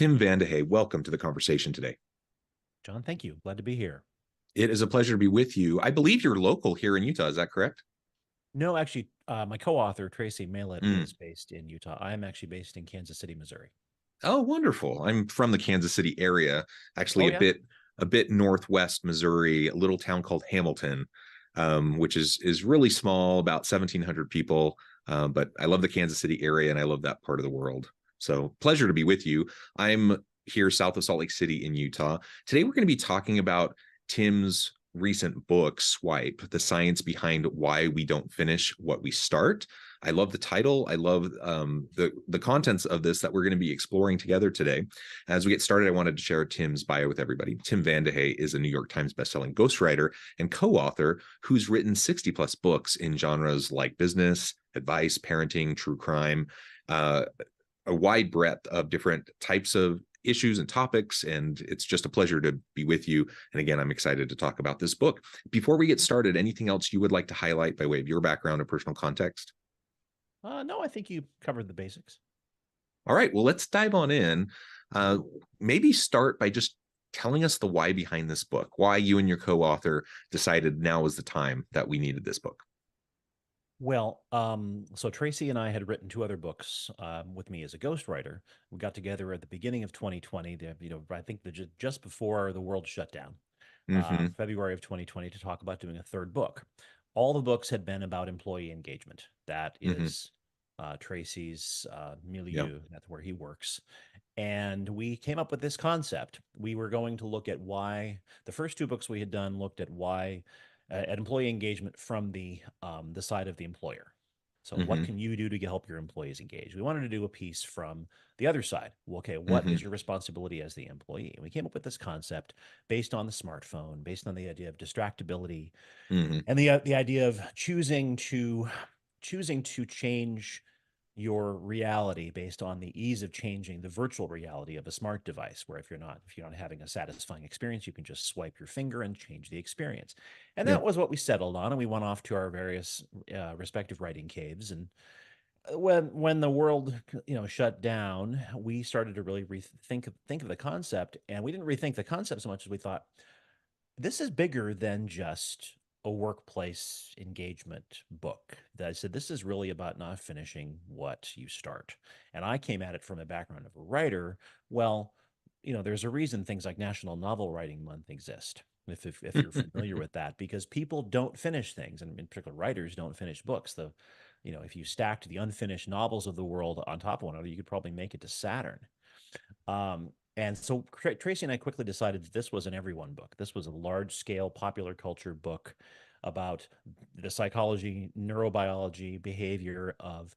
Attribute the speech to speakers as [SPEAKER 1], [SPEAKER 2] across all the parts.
[SPEAKER 1] Tim Vandehey, welcome to the conversation today.
[SPEAKER 2] John, thank you. Glad to be here.
[SPEAKER 1] It is a pleasure to be with you. I believe you're local here in Utah. Is that correct?
[SPEAKER 2] No, actually, my co-author, Tracy Maylett,
[SPEAKER 1] Mm.
[SPEAKER 2] is based in Utah. I am actually based in Kansas City, Missouri.
[SPEAKER 1] Oh, wonderful. I'm from the Kansas City area, actually
[SPEAKER 2] Oh,
[SPEAKER 1] a
[SPEAKER 2] yeah?
[SPEAKER 1] bit northwest Missouri, a little town called Hamilton, which is really small, about 1,700 people. But I love the Kansas City area and I love that part of the world. So pleasure to be with you. I'm here south of Salt Lake City in Utah. Today we're going to be talking about Tim's recent book, Swipe: The Science Behind Why We Don't Finish What We Start. I love the title. I love the contents of this that we're going to be exploring together today. As we get started, I wanted to share Tim's bio with everybody. Tim Vandehey is a New York Times bestselling ghostwriter and co-author who's written 60 plus books in genres like business, advice, parenting, true crime, a wide breadth of different types of issues and topics, and it's just a pleasure to be with you. And again, I'm excited to talk about this book. Before we get started, anything else you would like to highlight by way of your background or personal context?
[SPEAKER 2] No, I think you covered the basics.
[SPEAKER 1] All right, well, let's dive on in. Uh, Maybe start by just telling us the why behind this book, why you and your co-author decided now was the time that we needed this book.
[SPEAKER 2] Well, so Tracy and I had written two other books with me as a ghostwriter. We got together at the beginning of 2020, I think just before the world shut down,
[SPEAKER 1] Mm-hmm.
[SPEAKER 2] February of 2020, to talk about doing a third book. All the books had been about employee engagement. That
[SPEAKER 1] Mm-hmm.
[SPEAKER 2] is Tracy's
[SPEAKER 1] Yeah.
[SPEAKER 2] milieu. That's where he works. And we came up with this concept. We were going to look at why the first two books we had done looked at why at employee engagement from the side of the employer. So what
[SPEAKER 1] Mm-hmm.
[SPEAKER 2] can you do to help your employees engage? We wanted to do a piece from the other side. Well, okay, what
[SPEAKER 1] Mm-hmm.
[SPEAKER 2] is your responsibility as the employee? And we came up with this concept based on the smartphone, based on the idea of distractibility,
[SPEAKER 1] Mm-hmm.
[SPEAKER 2] and the idea of choosing to change your reality based on the ease of changing the virtual reality of a smart device, where if you're not having a satisfying experience, you can just swipe your finger and change the experience. And
[SPEAKER 1] Yeah.
[SPEAKER 2] that was what we settled on, and we went off to our various respective writing caves. And when the world shut down, we started to really think of the concept. And we didn't rethink the concept so much as we thought, this is bigger than just a workplace engagement book. That I said, this is really about not finishing what you start. And I came at it from a background of a writer. Well, there's a reason things like National Novel Writing Month exist. If you're familiar with that, because people don't finish things, and in particular, writers don't finish books. If you stacked the unfinished novels of the world on top of one another, you could probably make it to Saturn. And so Tracy and I quickly decided that this was an everyone book. This was a large scale popular culture book about the psychology, neurobiology, behavior of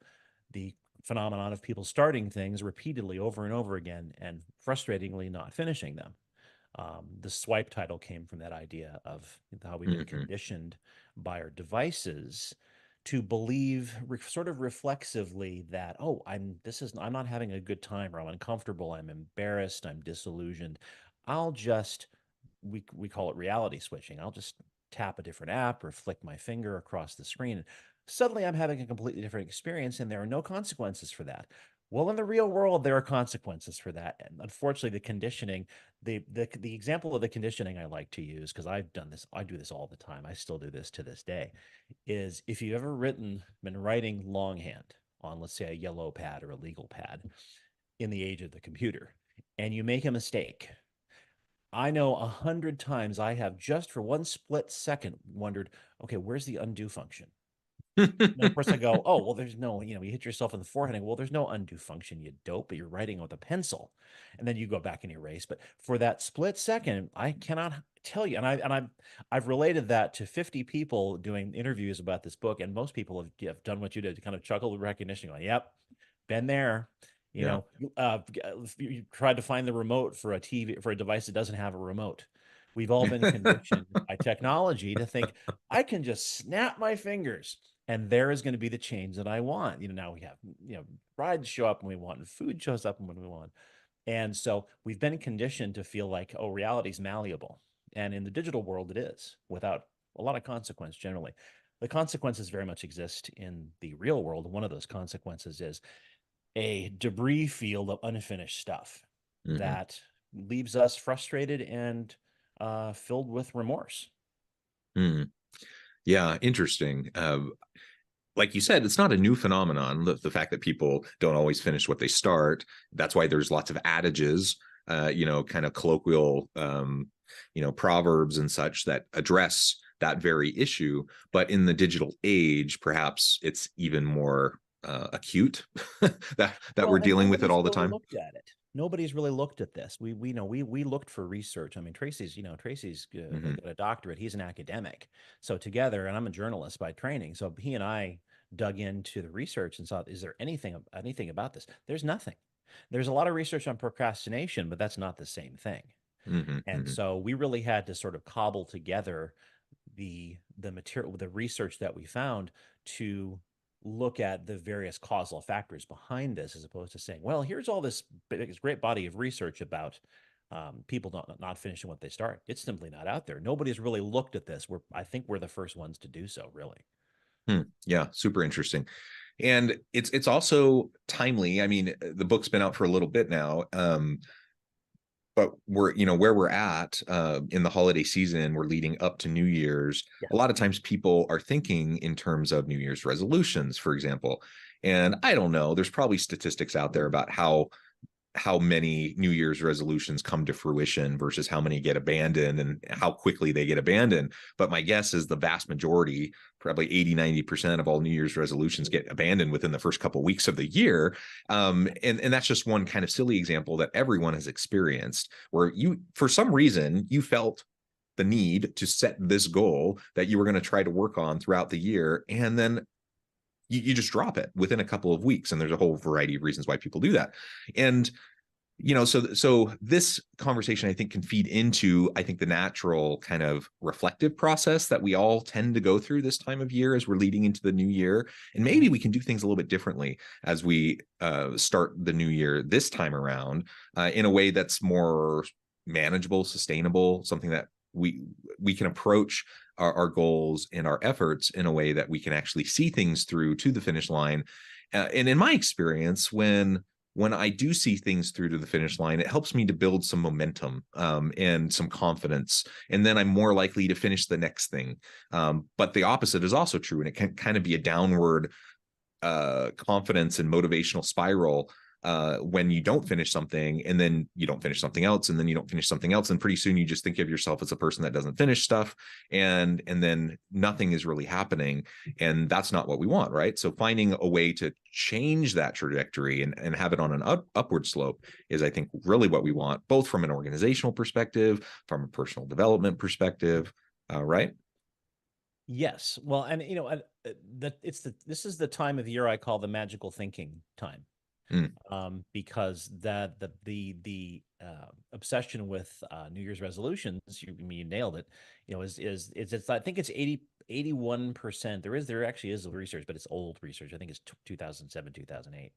[SPEAKER 2] the phenomenon of people starting things repeatedly over and over again and frustratingly not finishing them. The swipe title came from that idea of how we've been
[SPEAKER 1] Mm-hmm.
[SPEAKER 2] conditioned by our devices to believe sort of reflexively that, oh, I'm not having a good time, or I'm uncomfortable, I'm embarrassed, I'm disillusioned. I'll just we call it reality switching. I'll just tap a different app or flick my finger across the screen, and suddenly I'm having a completely different experience, and there are no consequences for that. Well, in the real world, there are consequences for that. And unfortunately, the conditioning, the example of the conditioning I like to use, because I've done this, I do this all the time. I still do this to this day, is if you've ever been writing longhand on, let's say, a yellow pad or a legal pad in the age of the computer, and you make a mistake. I know 100 times I have just for one split second wondered, okay, where's the undo function? And of course I go, oh, well, there's no, you hit yourself in the forehead and, well, there's no undo function, you dope, but you're writing with a pencil. And then you go back and erase. But for that split second, I cannot tell you. I've related that to 50 people doing interviews about this book. And most people have done what you did, to kind of chuckle with recognition, going, yep, been there.
[SPEAKER 1] Yeah.
[SPEAKER 2] You tried to find the remote for a TV, for a device that doesn't have a remote. We've all been conditioned by technology to think I can just snap my fingers and there is going to be the change that I want. Now we have, rides show up when we want, and food shows up when we want. And so we've been conditioned to feel like, oh, reality's malleable. And in the digital world, it is, without a lot of consequence generally. The consequences very much exist in the real world. One of those consequences is a debris field of unfinished stuff.
[SPEAKER 1] Hmm.
[SPEAKER 2] that leaves us frustrated and filled with remorse.
[SPEAKER 1] Hmm. Yeah, interesting. Like you said, it's not a new phenomenon. The fact that people don't always finish what they start. That's why there's lots of adages, kind of colloquial, proverbs and such that address that very issue. But in the digital age, perhaps it's even more acute that we're
[SPEAKER 2] Well, and
[SPEAKER 1] dealing with it
[SPEAKER 2] nobody's
[SPEAKER 1] all the
[SPEAKER 2] really
[SPEAKER 1] time.
[SPEAKER 2] looked at it. Nobody's really looked at this. We know we looked for research. I mean, Tracy's
[SPEAKER 1] Hmm.
[SPEAKER 2] got a doctorate. He's an academic. So together, and I'm a journalist by training. So he and I dug into the research and saw, is there anything about this? There's nothing. There's a lot of research on procrastination, but that's not the same thing.
[SPEAKER 1] Hmm.
[SPEAKER 2] And
[SPEAKER 1] Hmm.
[SPEAKER 2] so we really had to sort of cobble together the material, the research that we found to look at the various causal factors behind this, as opposed to saying, well, here's all this great body of research about people not finishing what they start. It's simply not out there. Nobody's really looked at this. I think we're the first ones to do so, really.
[SPEAKER 1] Yeah, super interesting. And it's also timely. I mean, the book's been out for a little bit now. But we're where we're at in the holiday season, we're leading up to New Year's.
[SPEAKER 2] Yeah.
[SPEAKER 1] A lot of times people are thinking in terms of New Year's resolutions, for example. And I don't know, there's probably statistics out there about how many New Year's resolutions come to fruition versus how many get abandoned and how quickly they get abandoned. But my guess is the vast majority, probably 80-90% of all New Year's resolutions get abandoned within the first couple of weeks of the year. And that's just one kind of silly example that everyone has experienced where you, for some reason, you felt the need to set this goal that you were going to try to work on throughout the year. And then you just drop it within a couple of weeks. And there's a whole variety of reasons why people do that. And so this conversation I think can feed into, I think, the natural kind of reflective process that we all tend to go through this time of year as we're leading into the new year. And maybe we can do things a little bit differently as we start the new year this time around, in a way that's more manageable, sustainable, something that we can approach our goals and our efforts in a way that we can actually see things through to the finish line. And in my experience, when I do see things through to the finish line, it helps me to build some momentum, and some confidence. And then I'm more likely to finish the next thing. But the opposite is also true. And it can kind of be a downward confidence and motivational spiral when you don't finish something, and then you don't finish something else, and then you don't finish something else, and pretty soon you just think of yourself as a person that doesn't finish stuff, and then nothing is really happening, and that's not what we want, right? So finding a way to change that trajectory and have it on an upward slope is, I think, really what we want, both from an organizational perspective, from a personal development perspective, right?
[SPEAKER 2] Yes. Well, and this is the time of year I call the magical thinking time.
[SPEAKER 1] Mm,
[SPEAKER 2] Because the obsession with New Year's resolutions, you nailed it. It's I think it's 81%. There actually is research, but it's old research. I think it's 2007, 2008.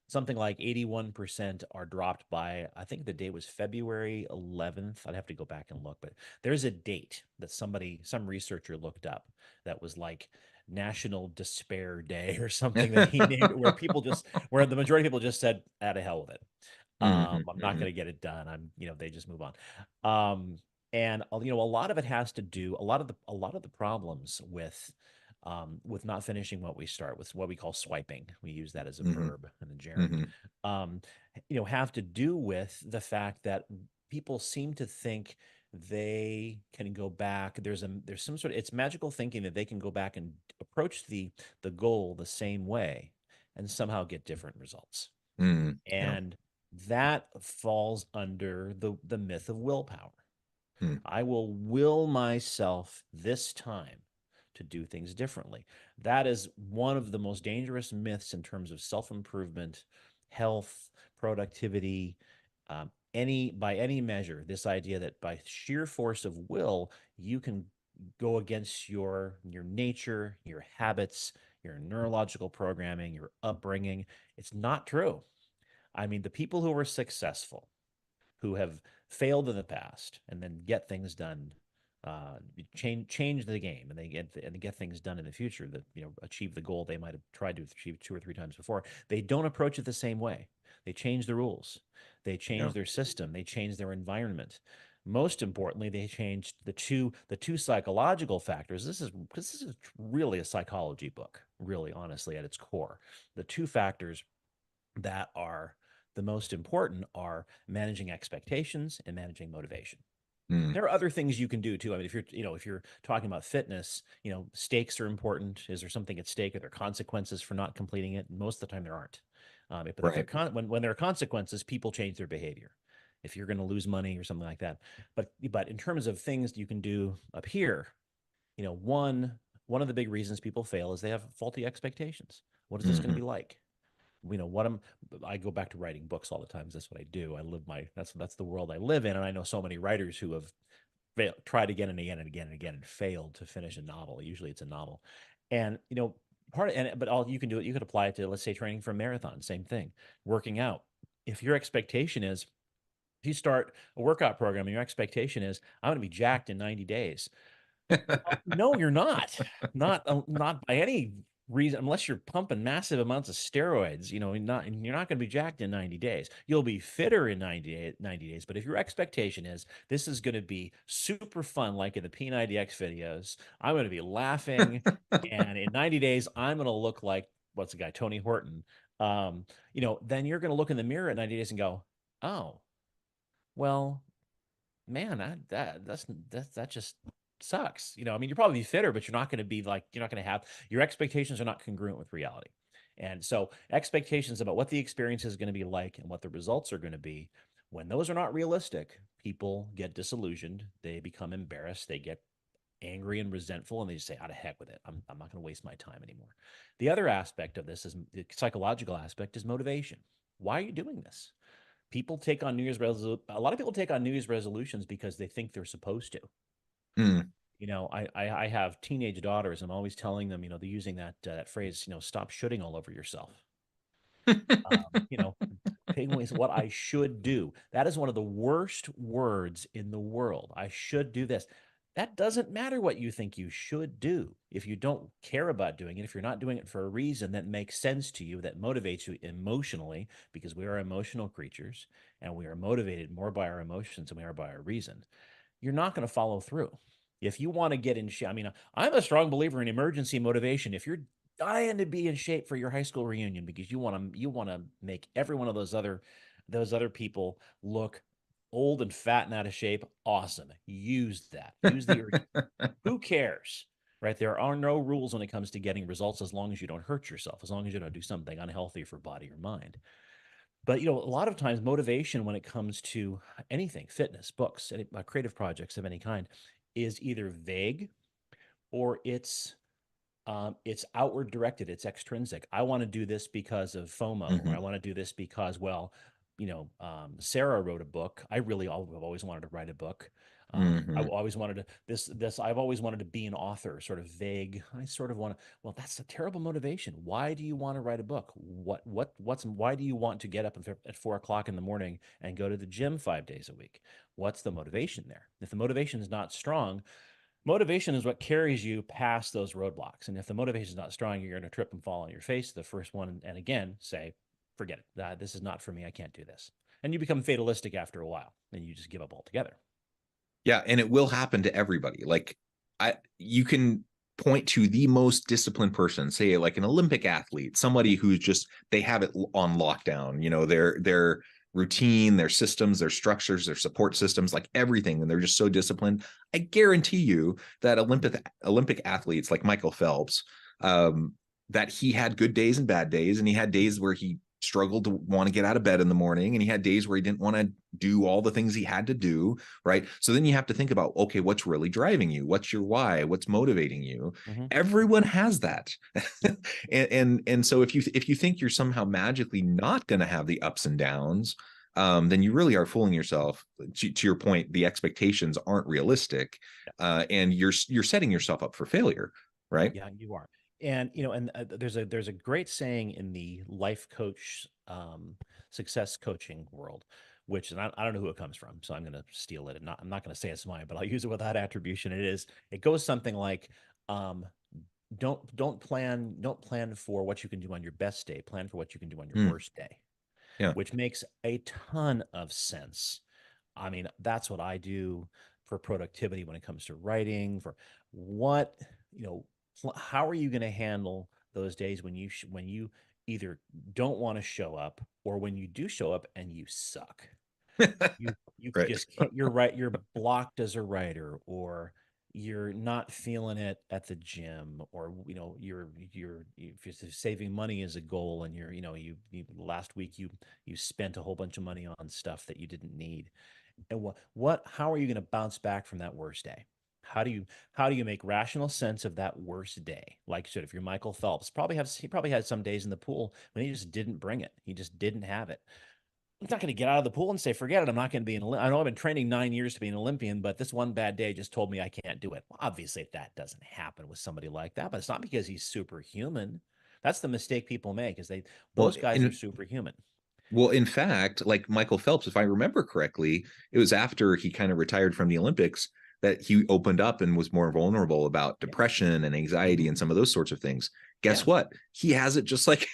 [SPEAKER 2] Something like 81% are dropped by, I think the date was February 11th. I'd have to go back and look, but there's a date that some researcher looked up that was like National Despair Day or something that he named it, where the majority of people just said, "Out of hell with it.
[SPEAKER 1] mhm,
[SPEAKER 2] I'm not
[SPEAKER 1] mhm,
[SPEAKER 2] going to get it done." They just move on. And a lot of it has to do a lot of the problems with not finishing what we start with, what we call swiping. We use that as a
[SPEAKER 1] mhm,
[SPEAKER 2] verb in the gerund.
[SPEAKER 1] mhm,
[SPEAKER 2] Um, have to do with the fact that people seem to think they can go back. There's some sort of, it's magical thinking that they can go back and approach the goal the same way and somehow get different results.
[SPEAKER 1] mhm. Yeah.
[SPEAKER 2] And that falls under the myth of willpower.
[SPEAKER 1] Mm,
[SPEAKER 2] I will will myself this time to do things differently. That is one of the most dangerous myths in terms of self-improvement, health, productivity, by any measure. This idea that by sheer force of will, you can go against your nature, your habits, your neurological programming, your upbringing. It's not true. I mean, the people who were successful, who have failed in the past and then get things done change the game, and they get things done in the future that, achieve the goal they might have tried to achieve 2 or 3 times before. They don't approach it the same way. They change the rules, they
[SPEAKER 1] Yeah.
[SPEAKER 2] change their system, they change their environment. Most importantly, they changed the two psychological factors. This is really a psychology book, really, honestly, at its core. The two factors that are the most important are managing expectations and managing motivation.
[SPEAKER 1] Mm,
[SPEAKER 2] There are other things you can do too. I mean, if you're talking about fitness, stakes are important. Is there something at stake? Are there consequences for not completing it? Most of the time, there aren't. But if
[SPEAKER 1] right.
[SPEAKER 2] when there are consequences, people change their behavior. If you're going to lose money or something like that, but in terms of things you can do up here, one of the big reasons people fail is they have faulty expectations. What is this going to
[SPEAKER 1] Hmm.
[SPEAKER 2] be like? What I go back to writing books all the time. That's what I do. That's the world I live in, and I know so many writers who have tried again and again and again and again and failed to finish a novel. Usually it's a novel. And, but all you can do it, you could apply it to, let's say, training for a marathon, same thing, working out. If your expectation is, if you start a workout program and your expectation is, I'm going to be jacked in 90 days. No, you're not. Not by any reason, unless you're pumping massive amounts of steroids. You're not going to be jacked in 90 days. You'll be fitter in 90 days. But if your expectation is this is going to be super fun, like in the P90X videos, I'm going to be laughing, and in 90 days I'm going to look like what's the guy, Tony Horton. Then you're going to look in the mirror at 90 days and go, oh, well, man, that just sucks. I mean, you're probably fitter, but you're not going to have your expectations are not congruent with reality. And so expectations about what the experience is going to be like and what the results are going to be, when those are not realistic, people get disillusioned. They become embarrassed. They get angry and resentful, and they just say, out of heck with it. I'm not going to waste my time anymore. The other aspect of this is the psychological aspect is motivation. Why are you doing this? A lot of people take on New Year's resolutions because they think they're supposed to.
[SPEAKER 1] Mm.
[SPEAKER 2] I have teenage daughters. I'm always telling them, they're using that phrase, stop shooting all over yourself. You know, taking is what I should do. That is one of the worst words in the world. I should do this. That doesn't matter what you think you should do. If you don't care about doing it, if you're not doing it for a reason that makes sense to you, that motivates you emotionally, because we are emotional creatures and we are motivated more by our emotions than we are by our reason, you're not going to follow through. If you want to get in shape, I mean, I'm a strong believer in emergency motivation. If you're dying to be in shape for your high school reunion because you want to make every one of those other people look old and fat and out of shape, awesome. Use that. Use the urgency. Who cares? Right? There are no rules when it comes to getting results as long as you don't hurt yourself, as long as you don't do something unhealthy for body or mind. But a lot of times motivation when it comes to anything, fitness, books, creative projects of any kind, is either vague or it's outward directed. It's extrinsic. I want to do this because of FOMO, or I
[SPEAKER 1] Hmm.
[SPEAKER 2] want to do this because, well, Sarah wrote a book. I've always wanted to write a book. I
[SPEAKER 1] Hmm.
[SPEAKER 2] always wanted to this. I've always wanted to be an author. Sort of vague. I sort of want to. Well, that's a terrible motivation. Why do you want to write a book? Why do you want to get up at 4 o'clock in the morning and go to the gym 5 days a week? What's the motivation there? If the motivation is not strong, motivation is what carries you past those roadblocks. And if the motivation is not strong, you're going to trip and fall on your face. The first one, and again, say, forget it. This is not for me. I can't do this. And you become fatalistic after a while, and you just give up altogether.
[SPEAKER 1] Yeah, and it will happen to everybody. Like you can point to the most disciplined person, say like an Olympic athlete, somebody who's just they have it on lockdown, their routine, their systems, their structures, their support systems, like everything, and they're just so disciplined. I guarantee you that Olympic athletes like Michael Phelps, um, that he had good days and bad days, and he had days where he struggled to want to get out of bed in the morning, and he had days where he didn't want to do all the things he had to do, right? So then you have to think about, okay, what's really driving you? What's your why? What's motivating you?
[SPEAKER 2] Mm-hmm.
[SPEAKER 1] Everyone has that. And so if you think you're somehow magically not going to have the ups and downs, then you really are fooling yourself. To your point, the expectations aren't realistic, and you're setting yourself up for failure, right?
[SPEAKER 2] Yeah, you are. And there's a great saying in the life coach, success coaching world, which and I don't know who it comes from, so I'm going to steal it. And I'm not going to say it's mine, but I'll use it without attribution. It goes something like, um, don't plan for what you can do on your best day. Plan for what you can do on your
[SPEAKER 1] Mm,
[SPEAKER 2] worst day,
[SPEAKER 1] yeah.
[SPEAKER 2] which makes a ton of sense. I mean, that's what I do for productivity when it comes to writing. For what, you know, how are you going to handle those days when when you either don't want to show up, or when you do show up and you suck? You
[SPEAKER 1] Right.
[SPEAKER 2] just can't. You're right. You're blocked as a writer, or you're not feeling it at the gym, or if you're saving money as a goal, and you last week you spent a whole bunch of money on stuff that you didn't need. And how are you going to bounce back from that worst day? How do you make rational sense of that worst day? Like, if you're Michael Phelps, he probably had some days in the pool when he just didn't bring it. He just didn't have it. He's not going to get out of the pool and say, "Forget it, I'm not going to be an Olympian. I know I've been training 9 years to be an Olympian, but this one bad day just told me I can't do it." Well, obviously, that doesn't happen with somebody like that, but it's not because he's superhuman. That's the mistake people make, is
[SPEAKER 1] Well,
[SPEAKER 2] those guys are
[SPEAKER 1] in
[SPEAKER 2] superhuman.
[SPEAKER 1] well, in fact, like Michael Phelps, if I remember correctly, it was after he kind of retired from the Olympics that he opened up and was more vulnerable about
[SPEAKER 2] Yeah.
[SPEAKER 1] depression and anxiety
[SPEAKER 2] Hmm.
[SPEAKER 1] and some of those sorts of things. Guess
[SPEAKER 2] Yeah.
[SPEAKER 1] what? He has it just like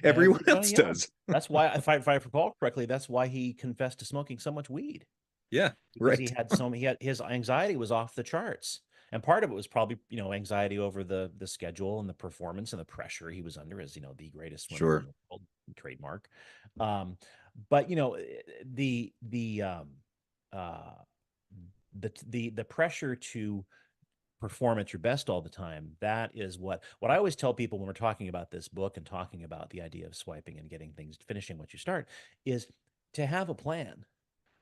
[SPEAKER 1] everyone else
[SPEAKER 2] Everybody else.
[SPEAKER 1] does.
[SPEAKER 2] That's why, if I recall correctly, that's why he confessed to smoking so much weed,
[SPEAKER 1] Yeah,
[SPEAKER 2] because
[SPEAKER 1] right.
[SPEAKER 2] he had his anxiety was off the charts. And part of it was probably, anxiety over the schedule and the performance and the pressure he was under as, the greatest swimmer in
[SPEAKER 1] Sure.
[SPEAKER 2] the world, trademark. Um, but uh, the pressure to perform at your best all the time, that is what I always tell people when we're talking about this book and talking about the idea of swiping and getting things, finishing what you start, is to have a plan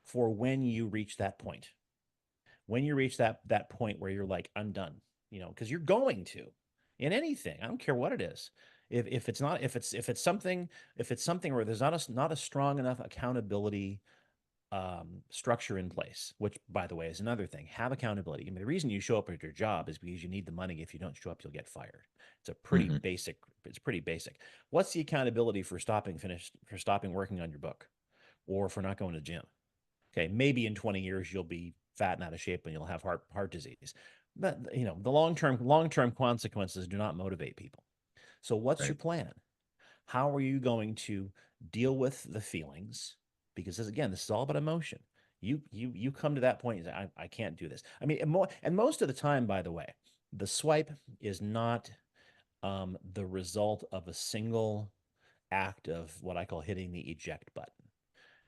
[SPEAKER 2] for when you reach that point. When you reach that point where you're like, I'm done, because you're going to, in anything. I don't care what it is. If it's not if it's something, where there's not a strong enough accountability structure in place, which, by the way, is another thing. Have accountability. I mean, the reason you show up at your job is because you need the money. If you don't show up, you'll get fired. It's a pretty
[SPEAKER 1] Hmm.
[SPEAKER 2] basic. It's pretty basic. What's the accountability for stopping working on your book, or for not going to the gym? Okay, maybe in 20 years you'll be fat and out of shape and you'll have heart disease. But the long term consequences do not motivate people. So what's
[SPEAKER 1] Right.
[SPEAKER 2] your plan? How are you going to deal with the feelings? Because again, this is all about emotion. You come to that point and say, I can't do this. I mean, and most of the time, by the way, the swipe is not the result of a single act of what I call hitting the eject button.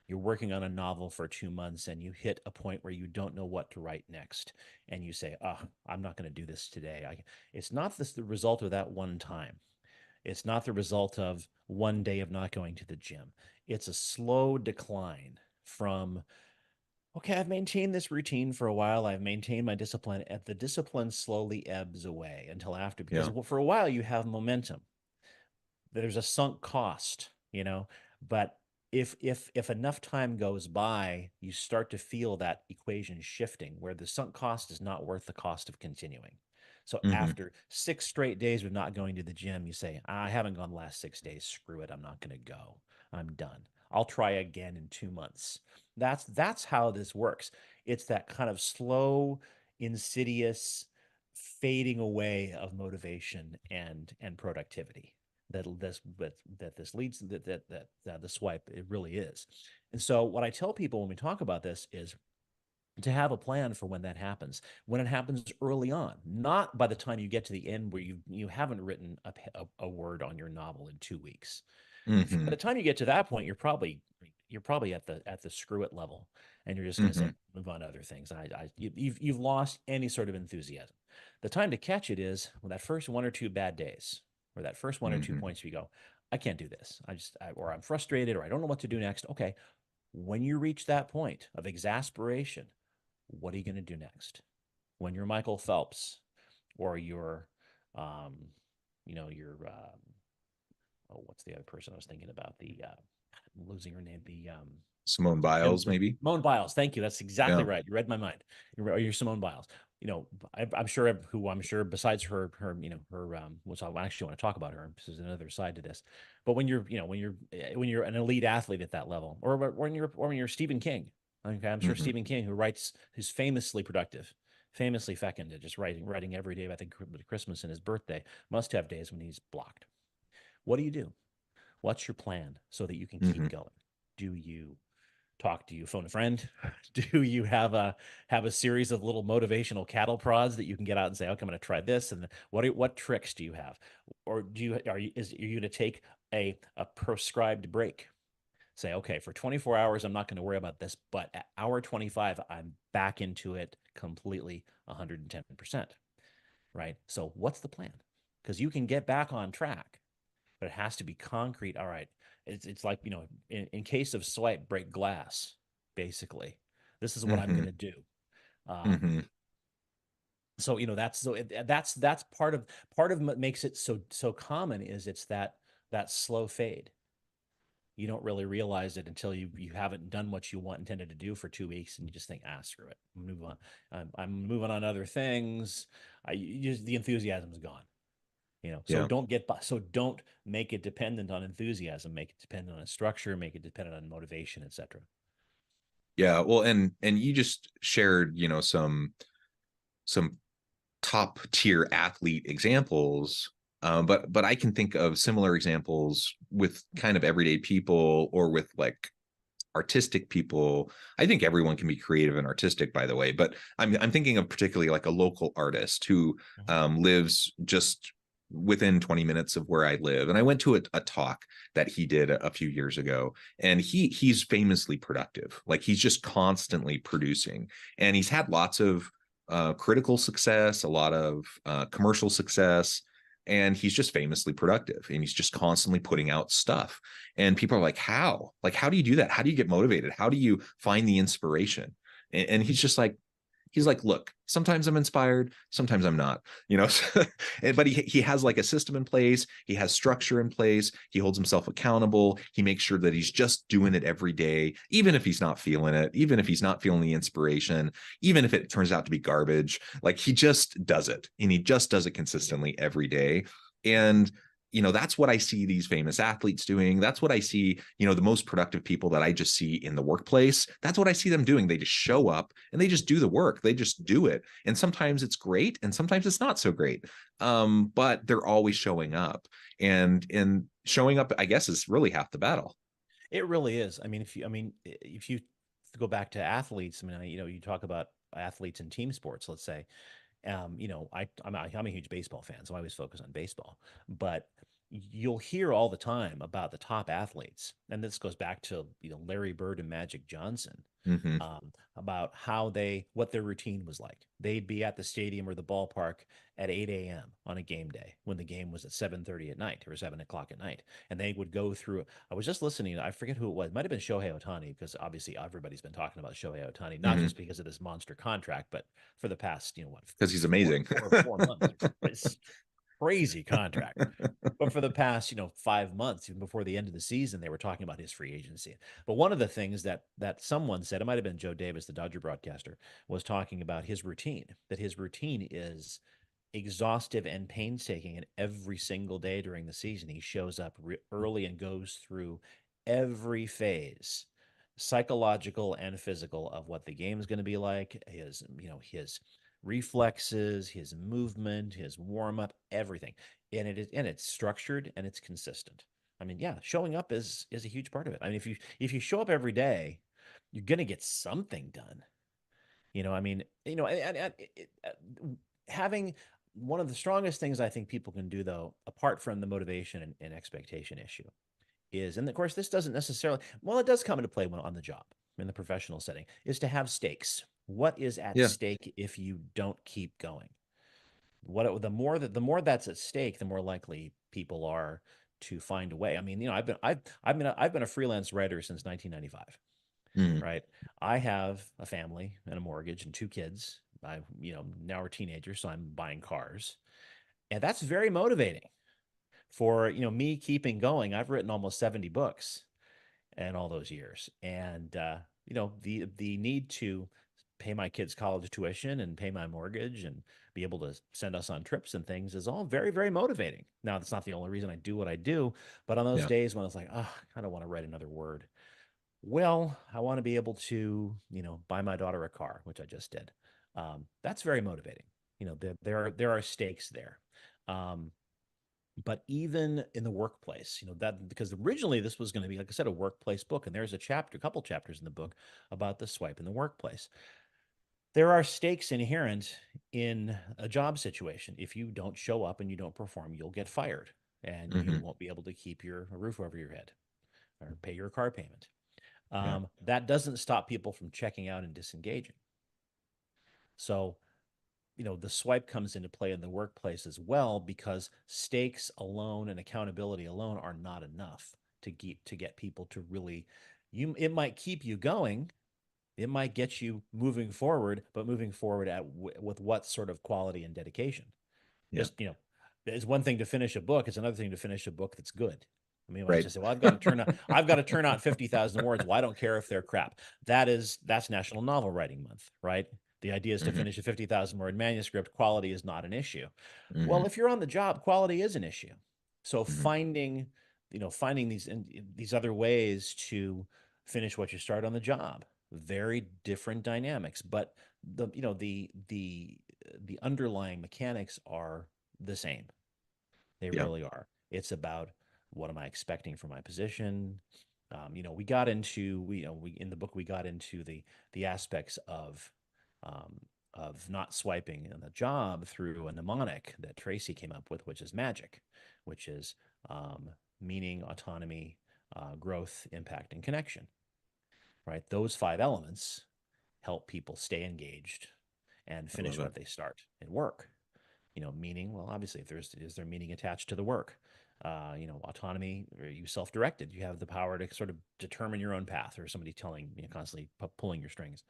[SPEAKER 2] You're working on a novel for 2 months and you hit a point where you don't know what to write next, and you say, "Oh, I'm not going to do this today." It's not the result of that one time. It's not the result of one day of not going to the gym. It's a slow decline from, okay, I've maintained this routine for a while. I've maintained my discipline. And the discipline slowly ebbs away until after, because
[SPEAKER 1] Yeah.
[SPEAKER 2] for a while you have momentum. There's a sunk cost, but if enough time goes by, you start to feel that equation shifting, where the sunk cost is not worth the cost of continuing. So
[SPEAKER 1] Hmm.
[SPEAKER 2] after 6 straight days of not going to the gym, you say, I haven't gone the last 6 days. Screw it. I'm not going to go. I'm done. I'll try again in 2 months. That's how this works. It's that kind of slow, insidious fading away of motivation and productivity that this leads that the swipe, it really is. And so what I tell people when we talk about this is to have a plan for when that happens. When it happens early on, not by the time you get to the end where you haven't written a word on your novel in 2 weeks. By the
[SPEAKER 1] Hmm.
[SPEAKER 2] time you get to that point, you're probably at the screw it level, and you're just going to say,
[SPEAKER 1] Hmm.
[SPEAKER 2] move on to other things. You've lost any sort of enthusiasm. The time to catch it is when that first one or two bad days, or that first one or two
[SPEAKER 1] Hmm.
[SPEAKER 2] points where you go, I can't do this. Or I'm frustrated, or I don't know what to do next. Okay, when you reach that point of exasperation, what are you going to do next? When you're Michael Phelps, or um, you're oh, what's the other person I was thinking about? I'm losing her name.
[SPEAKER 1] Simone
[SPEAKER 2] And
[SPEAKER 1] Biles,
[SPEAKER 2] so
[SPEAKER 1] maybe.
[SPEAKER 2] Simone Biles, thank you. That's exactly
[SPEAKER 1] Yeah.
[SPEAKER 2] right. You read my mind. You're Simone Biles. I'm sure who I'm sure besides which I actually want to talk about her. This is another side to this. But when you're an elite athlete at that level, or when you're Stephen King, okay, I'm sure
[SPEAKER 1] Hmm.
[SPEAKER 2] Stephen King, who's famously productive, famously fecunded, just writing every day about the Christmas and his birthday, must have days when he's blocked. What do you do? What's your plan so that you can
[SPEAKER 1] Hmm.
[SPEAKER 2] keep going? Do you talk? Do you phone a friend? Do you have a series of little motivational cattle prods that you can get out and say, okay, I'm going to try this? And what tricks do you have? Or are you going to take a prescribed break? Say, okay, for 24 hours, I'm not going to worry about this, but at hour 25, I'm back into it completely 110%. Right. So what's the plan? Because you can get back on track, but it has to be concrete. All right. It's like, in case of swipe, break glass, basically. This is what I'm going
[SPEAKER 1] Hmm.
[SPEAKER 2] to do. Um,
[SPEAKER 1] Hmm.
[SPEAKER 2] so, that's part of what makes it so common is it's that slow fade. You don't really realize it until you haven't done what you intended to do for 2 weeks, and you just think, screw it, move on. I'm moving on to other things. The enthusiasm's gone. So
[SPEAKER 1] Yeah.
[SPEAKER 2] don't make it dependent on enthusiasm. Make it dependent on structure. Make it dependent on motivation, etc.
[SPEAKER 1] Yeah. Well, and you just shared, some top tier athlete examples. But I can think of similar examples with kind of everyday people or with like artistic people. I think everyone can be creative and artistic, by the way, but I'm thinking of particularly like a local artist who
[SPEAKER 2] Mhm.
[SPEAKER 1] lives just within 20 minutes of where I live. And I went to a talk that he did a few years ago, and he's famously productive. Like he's just constantly producing, and he's had lots of critical success, a lot of commercial success, and he's just famously productive, and he's just constantly putting out stuff. And people are like, how do you do that? How do you get motivated? How do you find the inspiration? And he's like, look, sometimes I'm inspired, sometimes I'm not, but he has like a system in place. He has structure in place. He holds himself accountable. He makes sure that he's just doing it every day, even if he's not feeling it, even if he's not feeling the inspiration, even if it turns out to be garbage. Like he just does it, and he just does it consistently every day. And that's what I see these famous athletes doing. That's what I see, the most productive people that I just see in the workplace. That's what I see them doing. They just show up and they just do the work. They just do it. And sometimes it's great and sometimes it's not so great. But they're always showing up. And showing up, I guess, is really half the battle.
[SPEAKER 2] It really is. If you go back to athletes, you talk about athletes in team sports, let's say. I'm a huge baseball fan, so I always focus on baseball. But you'll hear all the time about the top athletes, and this goes back to Larry Bird and Magic Johnson,
[SPEAKER 1] Mm-hmm.
[SPEAKER 2] about what their routine was like. They'd be at the stadium or the ballpark at 8 a.m. on a game day when the game was at 7:30 at night or 7 o'clock at night, and they would go through. I was just listening. I forget who it was. It might have been Shohei Ohtani, because obviously everybody's been talking about Shohei Ohtani, not
[SPEAKER 1] Mm-hmm.
[SPEAKER 2] just because of this monster contract, but for the past what,
[SPEAKER 1] Because he's
[SPEAKER 2] four
[SPEAKER 1] amazing.
[SPEAKER 2] four 4 months. It's crazy contract. But for the past, 5 months, even before the end of the season, they were talking about his free agency. But one of the things that someone said, it might have been Joe Davis, the Dodger broadcaster, was talking about his routine. That his routine is exhaustive and painstaking, and every single day during the season, he shows up early and goes through every phase, psychological and physical, of what the game is going to be like. His reflexes, his movement, his warm up, everything, and it's structured and it's consistent. Yeah, showing up is a huge part of it. If you show up every day, you're gonna get something done. Having one of the strongest things I think people can do, though, apart from the motivation and expectation issue, is, and of course, this doesn't necessarily, well, it does come into play when on the job in the professional setting, is to have stakes. What is at
[SPEAKER 1] Yeah.
[SPEAKER 2] stake if you don't keep going? The more that's at stake, the more likely people are to find a way. I've been a freelance writer since 1995.
[SPEAKER 1] Mm.
[SPEAKER 2] Right? I have a family and a mortgage and two kids. Now we're teenagers, so I'm buying cars, and that's very motivating for me keeping going. I've written almost 70 books, and all those years. And the need to pay my kids' college tuition and pay my mortgage and be able to send us on trips and things is all very, very motivating. Now, that's not the only reason I do what I do, but on those
[SPEAKER 1] Yeah.
[SPEAKER 2] days when I was like, oh, I don't want to write another word. Well, I want to be able to, buy my daughter a car, which I just did. That's very motivating. There are stakes there. Um, but even in the workplace, that because originally this was going to be, like I said, a workplace book, and there's a couple chapters in the book about the swipe in the workplace. There are stakes inherent in a job situation. If you don't show up and you don't perform, you'll get fired, and you
[SPEAKER 1] Hmm.
[SPEAKER 2] won't be able to keep your a roof over your head or pay your car payment.
[SPEAKER 1] Yeah.
[SPEAKER 2] That doesn't stop people from checking out and disengaging. So, the swipe comes into play in the workplace as well, because stakes alone and accountability alone are not enough to get people to really. It might keep you going, it might get you moving forward, but moving forward with what sort of quality and dedication?
[SPEAKER 1] Yeah.
[SPEAKER 2] Just, it's one thing to finish a book, it's another thing to finish a book that's good. I mean, I
[SPEAKER 1] Right.
[SPEAKER 2] just say, well, I've got to turn out 50,000 words. Well, I don't care if they're crap. That's National Novel Writing Month, right? The idea is to
[SPEAKER 1] Hmm.
[SPEAKER 2] finish a 50,000 word manuscript. Quality is not an issue. Well,
[SPEAKER 1] Hmm.
[SPEAKER 2] if you're on the job, quality is an issue. So
[SPEAKER 1] Hmm.
[SPEAKER 2] finding these other ways to finish what you start on the job, very different dynamics, but the underlying mechanics are the same. They
[SPEAKER 1] Yeah.
[SPEAKER 2] really are. It's about, what am I expecting from my position? We got into we in the book we got into the aspects um, of not swiping in the job through a mnemonic that Tracy came up with, which is magic, which is meaning, autonomy, growth, impact, and connection. Right? Those five elements help people stay engaged and
[SPEAKER 1] I love
[SPEAKER 2] finish
[SPEAKER 1] it.
[SPEAKER 2] what they start in work. Meaning, well, obviously, if is there meaning attached to the work? Autonomy, are you self-directed? You have the power to sort of determine your own path, or somebody telling, constantly pulling your strings.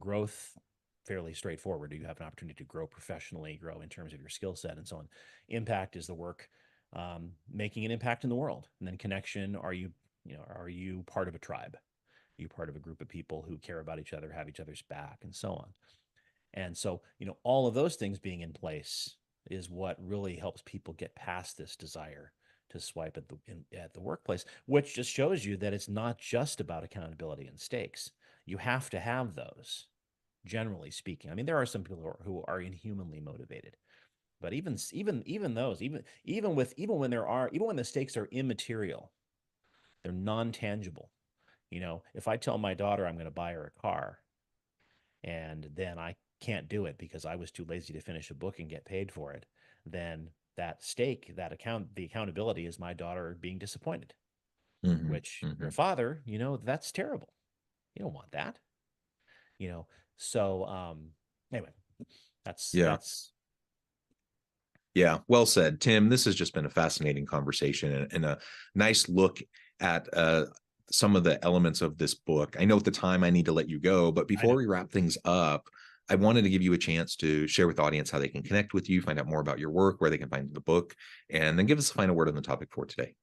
[SPEAKER 2] Growth, fairly straightforward. Do you have an opportunity to grow professionally, grow in terms of your skill set, and so on? Impact is the work making an impact in the world. And then connection, are you part of a tribe? Are you part of a group of people who care about each other, have each other's back, and so on? And so, all of those things being in place is what really helps people get past this desire to swipe at the workplace, which just shows you that it's not just about accountability and stakes. You have to have those, generally speaking. I mean, there are some people who are inhumanly motivated, but even those, even when the stakes are immaterial, they're non-tangible. If I tell my daughter I'm going to buy her a car, and then I can't do it because I was too lazy to finish a book and get paid for it, then that stake, the accountability is my daughter being disappointed,
[SPEAKER 1] Hmm.
[SPEAKER 2] which you're
[SPEAKER 1] Hmm.
[SPEAKER 2] a father, that's terrible. You don't want that, you know. So anyway, that's
[SPEAKER 1] Yeah.
[SPEAKER 2] that's
[SPEAKER 1] Yeah, well said, Tim. This has just been a fascinating conversation and a nice look at some of the elements of this book. I know at the time I need to let you go, but
[SPEAKER 2] I
[SPEAKER 1] before
[SPEAKER 2] know.
[SPEAKER 1] we wrap things up, I wanted to give you a chance to share with the audience how they can connect with you, find out more about your work, where they can find the book, and then give us a final word on the topic for today.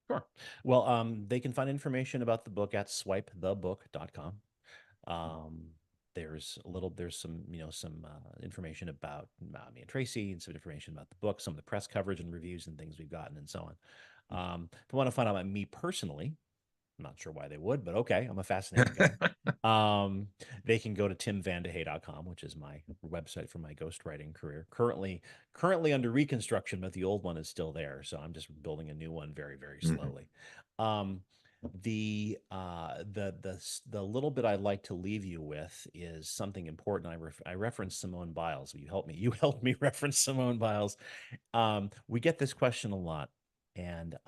[SPEAKER 2] Sure. Well, they can find information about the book at swipethebook.com. Um, there's some information about me and Tracy, and some information about the book, some of the press coverage and reviews and things we've gotten, and so on. If you want to find out about me personally, I'm not sure why they would, but okay, I'm a fascinating guy. Um, they can go to timvandehey.com, which is my website for my ghostwriting career. Currently under reconstruction, but the old one is still there, so I'm just building a new one very, very
[SPEAKER 1] Mhm.
[SPEAKER 2] slowly. Um, the little bit I'd like to leave you with is something important. I referenced Simone Biles. You helped me. You helped me reference Simone Biles. We get this question a lot, and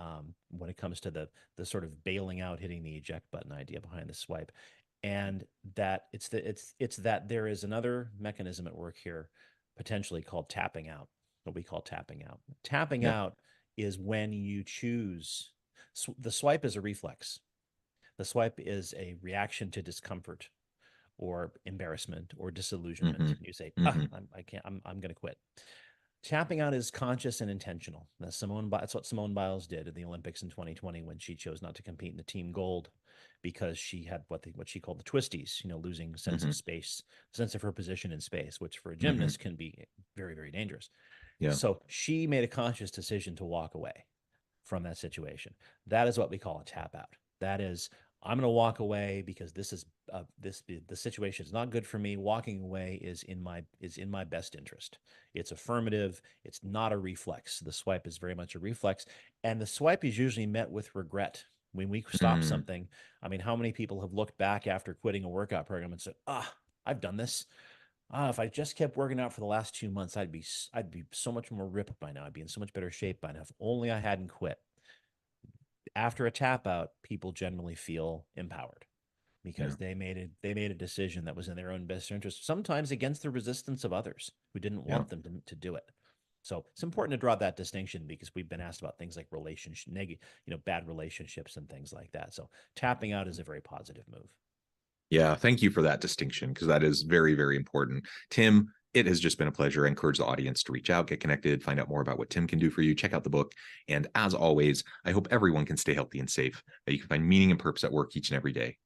[SPEAKER 2] when it comes to the sort of bailing out, hitting the eject button idea behind the swipe, and that it's that there is another mechanism at work here, potentially called tapping out. What we call tapping out. Tapping
[SPEAKER 1] Yeah.
[SPEAKER 2] out is when you choose. The swipe is a reflex. The swipe is a reaction to discomfort or embarrassment or disillusionment.
[SPEAKER 1] Hmm.
[SPEAKER 2] You say,
[SPEAKER 1] Hmm.
[SPEAKER 2] I can't. I'm going to quit. Tapping out is conscious and intentional. That's what Simone Biles did at the Olympics in 2020 when she chose not to compete in the team gold because she had what she called the twisties, losing sense
[SPEAKER 1] Hmm.
[SPEAKER 2] of space, sense of her position in space, which for a
[SPEAKER 1] Hmm.
[SPEAKER 2] gymnast can be very, very dangerous.
[SPEAKER 1] Yeah.
[SPEAKER 2] So she made a conscious decision to walk away from that situation. That is what we call a tap out. That is, I'm going to walk away because the situation is not good for me. Walking away is in my best interest. It's affirmative. It's not a reflex. The swipe is very much a reflex, and the swipe is usually met with regret. When we stop
[SPEAKER 1] Mm.
[SPEAKER 2] something, I mean, how many people have looked back after quitting a workout program and said, I've done this. If I just kept working out for the last 2 months, I'd be so much more ripped by now. I'd be in so much better shape by now. If only I hadn't quit. After a tap out, people generally feel empowered
[SPEAKER 1] Yeah.
[SPEAKER 2] because they made a decision that was in their own best interest, sometimes against the resistance of others who didn't
[SPEAKER 1] Yeah.
[SPEAKER 2] want them to do it. So it's important to draw that distinction because we've been asked about things like bad relationships and things like that. So tapping out is a very positive move.
[SPEAKER 1] Yeah. Thank you for that distinction, because that is very, very important. Tim, it has just been a pleasure. I encourage the audience to reach out, get connected, find out more about what Tim can do for you. Check out the book. And as always, I hope everyone can stay healthy and safe, that you can find meaning and purpose at work each and every day.